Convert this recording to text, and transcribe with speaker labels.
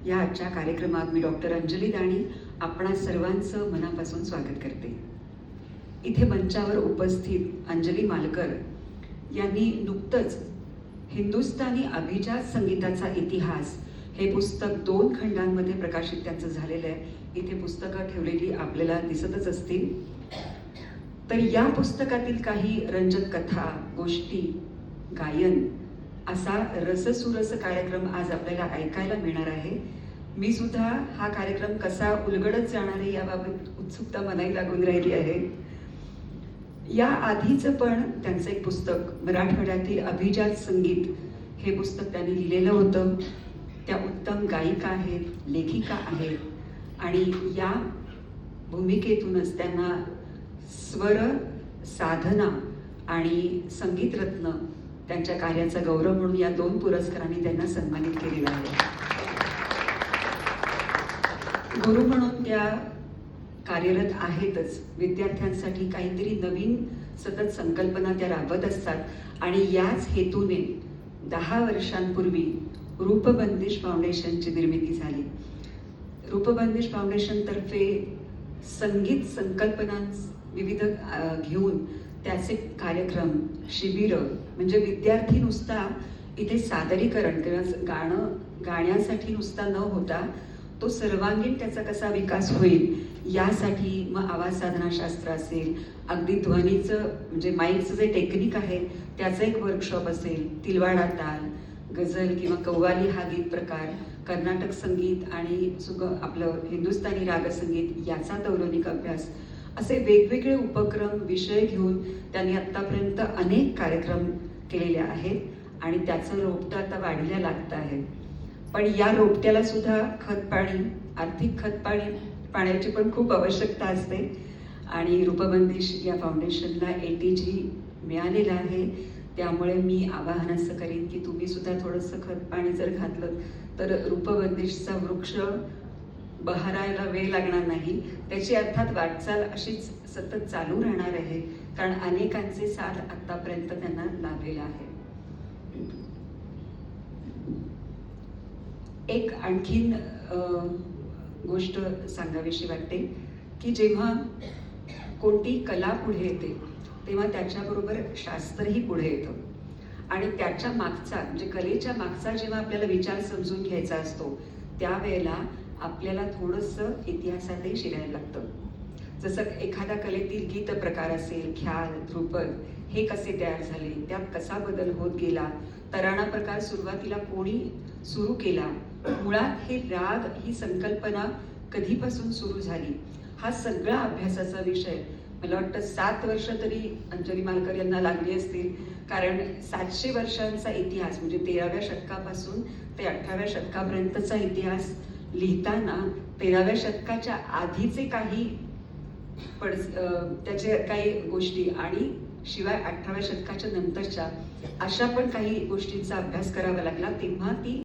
Speaker 1: या आजच्या कार्यक्रमात मी डॉक्टर अंजली दाणी आपणा सर्वांचं मनापासून स्वागत करते. इथे मंचावर उपस्थित अंजली मालकर यांनी नुकतंच हिंदुस्थानी अभिजात संगीताचा इतिहास हे पुस्तक 2 खंडांमध्ये प्रकाशित त्यांचं झालेलं आहे. इथे पुस्तकं ठेवलेली आपल्याला दिसतच असतील. तर या पुस्तकातील काही रंजक कथा, गोष्टी, गायन असा रससुरस कार्यक्रम आज आपल्याला ऐकायला मिळणार आहे. मी सुद्धा हा कार्यक्रम कसा उलगडत जाणार आहे याबाबत उत्सुकता मनाई लागून राहिली आहे. या आधीचं पण त्यांचं एक पुस्तक मराठवाड्यातील अभिजात संगीत हे पुस्तक त्यांनी लिहिलेलं होतं. त्या उत्तम गायिका आहेत, लेखिका आहेत आणि या भूमिकेतूनच त्यांना स्वर साधना आणि संगीतरत्न त्यांच्या कार्याचा गौरव म्हणून या 2 पुरस्कारांनी त्यांना सन्मानित केलेला आहे. गुरु म्हणून त्या कार्यरत आहेतच. विद्यार्थ्यांसाठी काहीतरी नवीन सतत संकल्पना त्या राबवत असतात आणि याच हेतूने 10 वर्षांपूर्वी रूपबंदिश फाउंडेशनची निर्मिती झाली. रूपबंदिश फाउंडेशन तर्फे संगीत संकल्पना विविध घेऊन त्याचे कार्यक्रम, शिबिरं म्हणजे विद्यार्थी नुसता इथे सादरीकरण किंवा गाण्यासाठी नुसता न होता तो सर्वांगीण त्याचा कसा विकास होईल यासाठी मग आवाज साधना शास्त्र असेल, अगदी ध्वनीचं म्हणजे माईकचं जे टेक्निक आहे त्याचं एक वर्कशॉप असेल, तिलवाडा ताल, गझल किंवा कव्वाली हा गीत प्रकार, कर्नाटक संगीत आणि आपलं हिंदुस्थानी रागसंगीत याचा तौलनिक अभ्यास असे वेगवेगळे उपक्रम विषय घेऊन त्यांनी आत्तापर्यंत अनेक कार्यक्रम केलेले आहेत आणि त्याचं रोपटं आता वाढीला लागतं आहे. पण या रोपट्याला सुद्धा खतपाणी, आर्थिक पाण्याची पण खूप आवश्यकता असते आणि रूपबंदिश या फाउंडेशनला ATG मिळालेलं आहे. त्यामुळे मी आवाहन असं करीन की तुम्ही सुद्धा थोडंसं खतपाणी जर घातलं तर रूपबंदिशचा वृक्ष बहरायला वेळ लागणार नाही. त्याची अर्थात वाटचाल अशीच सतत चालू राहणार आहे कारण अनेकांचे साथ आतापर्यंत त्यांना लाभलेला आहे. एक आणखीन गोष्ट सांगावीशी वाटते की जेव्हा कोणती कला पुढे येते तेव्हा त्याच्याबरोबर शास्त्रही पुढे येतं आणि त्याच्या मागचा म्हणजे कलेच्या मागचा जेव्हा आपल्याला विचार समजून घ्यायचा असतो त्यावेळेला आपल्याला थोडंसं इतिहासातही शिरायला लागतं. जसं एखाद्या कलेतील गीत प्रकार असेल, ख्याल, ध्रुपद हे कसे तयार झाले, त्यात कसा बदल होत गेला, तराणा प्रकार सुरुवातीला कोणी सुरू केला, मुळात हे राग ही संकल्पना कधीपासून सुरू झाली, हा सगळा अभ्यासाचा विषय मला वाटतं 7 वर्ष तरी अंजली मालकर यांना लागली असतील. कारण 700 वर्षांचा इतिहास म्हणजे 13व्या शतकापासून ते 18व्या शतकापर्यंतचा इतिहास लिहिताना 13व्या शतकाच्या आधीचे काही त्याचे काही गोष्टी आणि शिवाय 18व्या शतकाच्या नंतरच्या अशा पण काही गोष्टींचा अभ्यास करावा लागला. तेव्हा ती